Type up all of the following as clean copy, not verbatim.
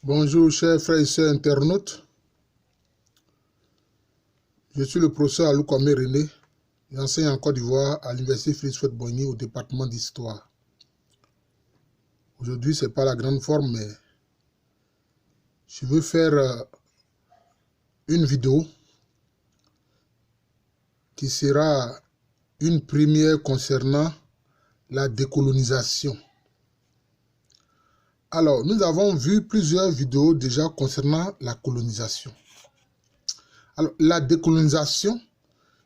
Bonjour chers frères et sœurs internautes, je suis le professeur Alou Kwame René, j'enseigne en Côte d'Ivoire à l'université Félix Houphouët-Boigny au département d'histoire. Aujourd'hui ce n'est pas la grande forme mais je veux faire une vidéo qui sera une première concernant la décolonisation. Alors, nous avons vu plusieurs vidéos déjà concernant la colonisation. Alors, la décolonisation,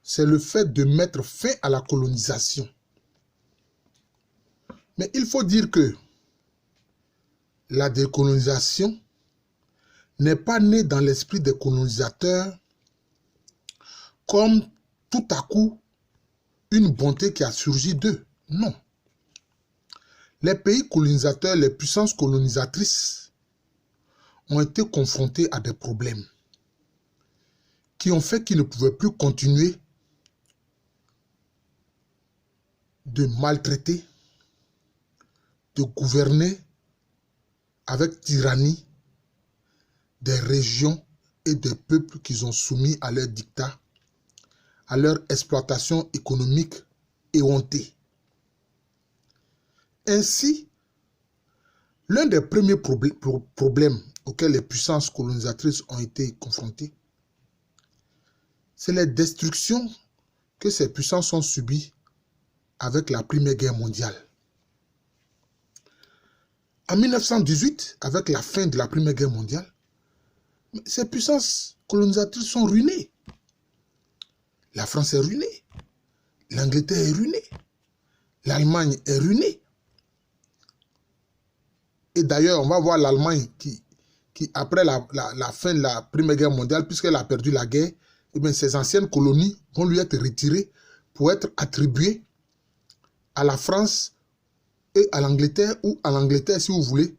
c'est le fait de mettre fin à la colonisation. Mais il faut dire que la décolonisation n'est pas née dans l'esprit des colonisateurs comme tout à coup une bonté qui a surgi d'eux. Non. Les pays colonisateurs, les puissances colonisatrices ont été confrontés à des problèmes qui ont fait qu'ils ne pouvaient plus continuer de maltraiter, de gouverner avec tyrannie des régions et des peuples qu'ils ont soumis à leur dictat, à leur exploitation économique éhontée. Ainsi, l'un des premiers problèmes auxquels les puissances colonisatrices ont été confrontées, c'est les destructions que ces puissances ont subies avec la Première Guerre mondiale. En 1918, avec la fin de la Première Guerre mondiale, ces puissances colonisatrices sont ruinées. La France est ruinée, l'Angleterre est ruinée, l'Allemagne est ruinée. Et d'ailleurs, on va voir l'Allemagne qui après la fin de la Première Guerre mondiale, puisqu'elle a perdu la guerre, eh bien, ses anciennes colonies vont lui être retirées pour être attribuées à la France et à l'Angleterre, ou à l'Angleterre si vous voulez,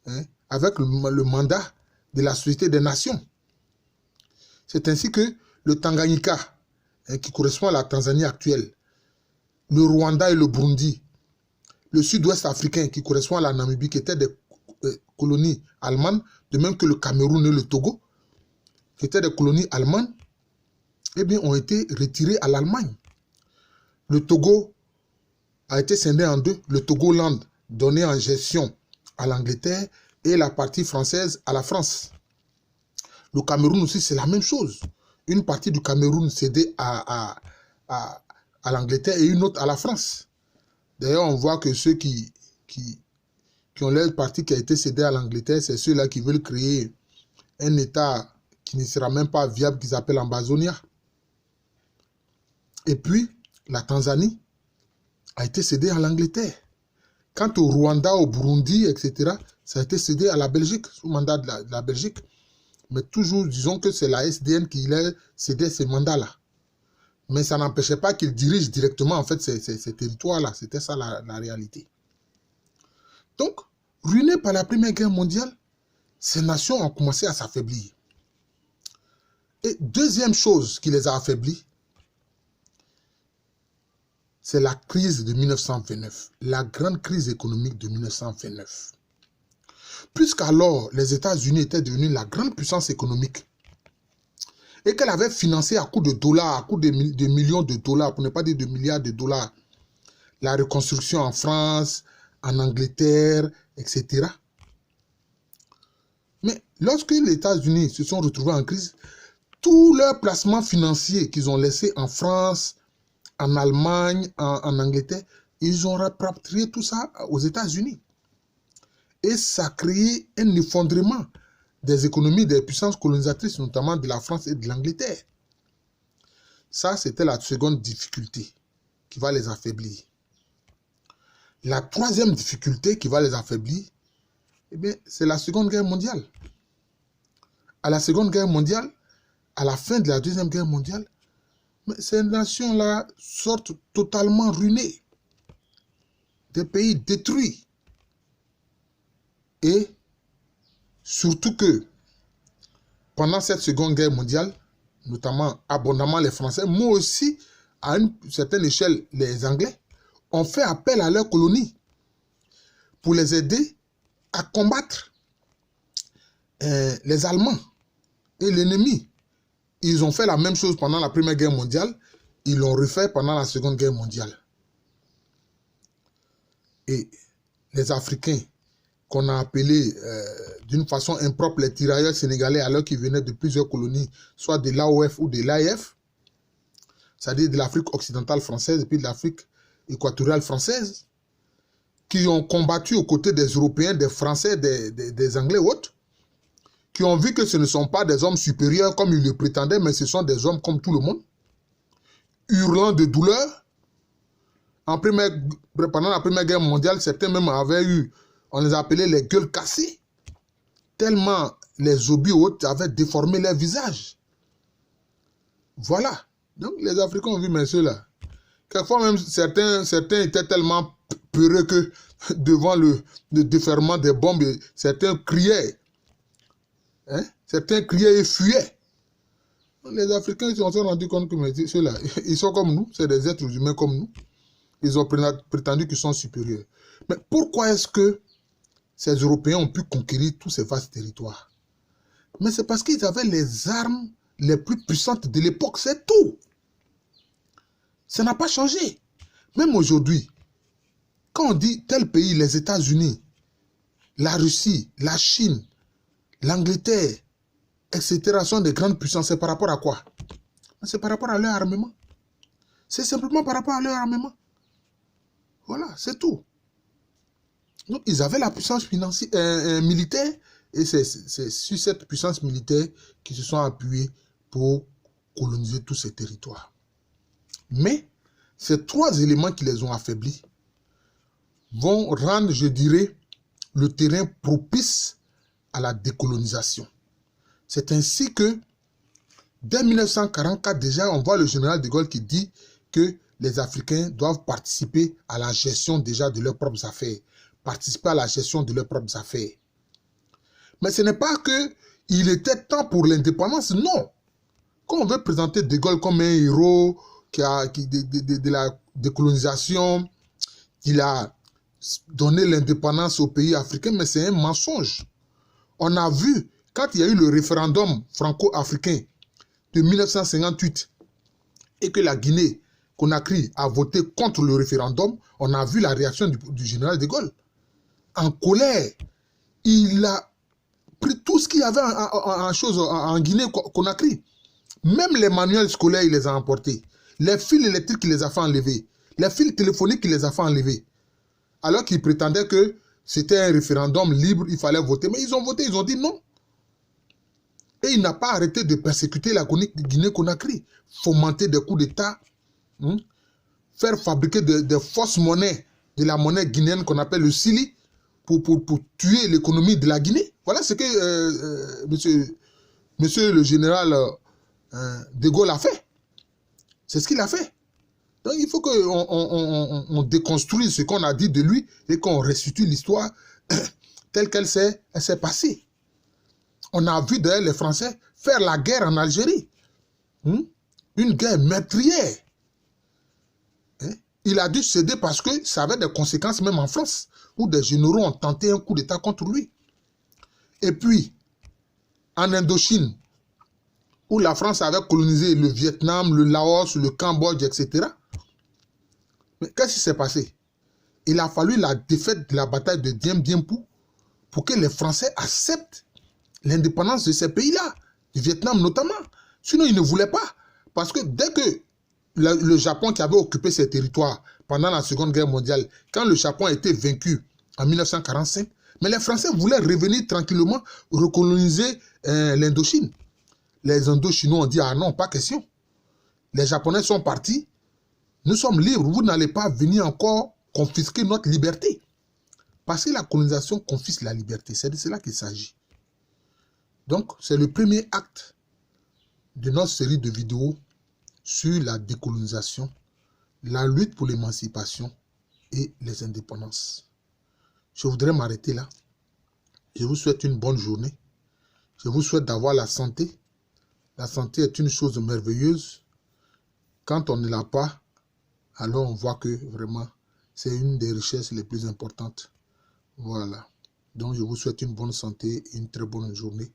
hein, avec le mandat de la Société des Nations. C'est ainsi que le Tanganyika, hein, qui correspond à la Tanzanie actuelle, le Rwanda et le Burundi, le sud-ouest africain qui correspond à la Namibie, qui étaient des colonies allemandes, de même que le Cameroun et le Togo, qui étaient des colonies allemandes, eh bien, ont été retirés à l'Allemagne. Le Togo a été scindé en deux, le Togoland donné en gestion à l'Angleterre et la partie française à la France. Le Cameroun aussi, c'est la même chose. Une partie du Cameroun cédée à l'Angleterre et une autre à la France. D'ailleurs, on voit que ceux qui ont leur partie qui a été cédée à l'Angleterre, c'est ceux-là qui veulent créer un État qui ne sera même pas viable, qu'ils appellent Ambazonia. Et puis, la Tanzanie a été cédée à l'Angleterre. Quant au Rwanda, au Burundi, etc., ça a été cédé à la Belgique, sous mandat de la Belgique. Mais toujours, disons que c'est la SDN qui leur cédait ces mandats-là. Mais ça n'empêchait pas qu'ils dirigent directement, en fait, ces territoires-là. C'était ça la réalité. Donc, ruinés par la Première Guerre mondiale, ces nations ont commencé à s'affaiblir. Et deuxième chose qui les a affaiblis, c'est la crise de 1929, la grande crise économique de 1929. Puisqu'alors les États-Unis étaient devenus la grande puissance économique et qu'elle avait financé à coups de dollars, à coups de millions de dollars, pour ne pas dire de milliards de dollars, la reconstruction en France, en Angleterre, etc. Mais lorsque les États-Unis se sont retrouvés en crise, tous leurs placements financiers qu'ils ont laissés en France, en Allemagne, en Angleterre, ils ont rapatrié tout ça aux États-Unis. Et ça a créé un effondrement des économies des puissances colonisatrices, notamment de la France et de l'Angleterre. Ça, c'était la seconde difficulté qui va les affaiblir. La troisième difficulté qui va les affaiblir, eh bien, c'est la Seconde Guerre mondiale. À la Seconde Guerre mondiale, à la fin de la Deuxième Guerre mondiale, ces nations-là sortent totalement ruinées. Des pays détruits. Et surtout que pendant cette Seconde Guerre mondiale, notamment abondamment les Français, mais aussi à une certaine échelle les Anglais, ont fait appel à leurs colonies pour les aider à combattre les Allemands et l'ennemi, ils ont fait la même chose pendant la Première Guerre mondiale, ils l'ont refait pendant la Seconde Guerre mondiale. Et les Africains, qu'on a appelés d'une façon impropre les tirailleurs sénégalais alors qu'ils venaient de plusieurs colonies, soit de l'AOF ou de l'AIF, c'est-à-dire de l'Afrique occidentale française et puis de l'Afrique équatoriale française, qui ont combattu aux côtés des Européens, des Français, des Anglais ou autres, qui ont vu que ce ne sont pas des hommes supérieurs comme ils le prétendaient, mais ce sont des hommes comme tout le monde, hurlant de douleur. Pendant la Première Guerre mondiale, certains même avaient eu, on les appelait les gueules cassées, tellement les obus autres avaient déformé leur visage. Voilà. Donc les Africains ont vu, mais ceux-là, quelquefois même certains étaient tellement peureux que devant le déferlement des bombes, certains criaient. Hein? Certains criaient et fuyaient. Les Africains ils se sont rendus compte que ceux-là, ils sont comme nous, c'est des êtres humains comme nous. Ils ont prétendu qu'ils sont supérieurs. Mais pourquoi est-ce que ces Européens ont pu conquérir tous ces vastes territoires? Mais c'est parce qu'ils avaient les armes les plus puissantes de l'époque, c'est tout. Ça n'a pas changé. Même aujourd'hui, quand on dit tel pays, les États-Unis, la Russie, la Chine, l'Angleterre, etc. sont des grandes puissances, c'est par rapport à quoi? C'est par rapport à leur armement. C'est simplement par rapport à leur armement. Voilà, c'est tout. Donc, ils avaient la puissance financière, militaire, et c'est sur cette puissance militaire qu'ils se sont appuyés pour coloniser tous ces territoires. Mais, ces trois éléments qui les ont affaiblis vont rendre, je dirais, le terrain propice à la décolonisation. C'est ainsi que, dès 1944, déjà, on voit le général de Gaulle qui dit que les Africains doivent participer à la gestion déjà de leurs propres affaires. Participer à la gestion de leurs propres affaires. Mais ce n'est pas qu'il était temps pour l'indépendance, non. Quand on veut présenter de Gaulle comme un héros de la décolonisation, qu'il a donné l'indépendance aux pays africains, mais c'est un mensonge. On a vu, quand il y a eu le référendum franco-africain de 1958 et que la Guinée-Conakry a voté contre le référendum, on a vu la réaction du général de Gaulle. En colère, il a pris tout ce qu'il y avait en Guinée-Conakry. Même les manuels scolaires, il les a emportés. Les fils électriques, il les a fait enlever. Les fils téléphoniques, il les a fait enlever. Alors qu'ils prétendaient que c'était un référendum libre, il fallait voter. Mais ils ont voté, ils ont dit non. Et il n'a pas arrêté de persécuter la Guinée-Conakry. Fomenter des coups d'État. Faire fabriquer des fausses monnaies, de la monnaie guinéenne qu'on appelle le Sili, pour tuer l'économie de la Guinée. Voilà ce que monsieur le général de Gaulle a fait. C'est ce qu'il a fait. Donc il faut qu'on déconstruise ce qu'on a dit de lui et qu'on restitue l'histoire telle qu'elle s'est passée. On a vu d'ailleurs les Français faire la guerre en Algérie. Une guerre meurtrière. Il a dû céder parce que ça avait des conséquences même en France, où des généraux ont tenté un coup d'État contre lui. Et puis, en Indochine, où la France avait colonisé le Vietnam, le Laos, le Cambodge, etc. Mais qu'est-ce qui s'est passé? Il a fallu la défaite de la bataille de Dien Bien Phu pour que les Français acceptent l'indépendance de ces pays-là, du Vietnam notamment. Sinon, ils ne voulaient pas. Parce que dès que le Japon qui avait occupé ces territoires pendant la Seconde Guerre mondiale, quand le Japon a été vaincu en 1945, mais les Français voulaient revenir tranquillement recoloniser l'Indochine. Les Indochinois ont dit, ah non, pas question. Les Japonais sont partis, nous sommes libres, vous n'allez pas venir encore confisquer notre liberté. Parce que la colonisation confisque la liberté, c'est de cela qu'il s'agit. Donc, c'est le premier acte de notre série de vidéos sur la décolonisation, la lutte pour l'émancipation et les indépendances. Je voudrais m'arrêter là. Je vous souhaite une bonne journée. Je vous souhaite d'avoir la santé. La santé est une chose merveilleuse. Quand on ne l'a pas, alors on voit que vraiment, c'est une des richesses les plus importantes. Voilà. Donc, je vous souhaite une bonne santé et une très bonne journée.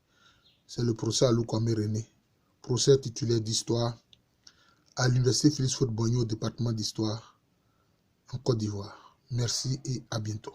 C'est le professeur Alou Kwame René, professeur titulaire d'histoire à l'Université Félix Houphouët-Boigny au département d'histoire en Côte d'Ivoire. Merci et à bientôt.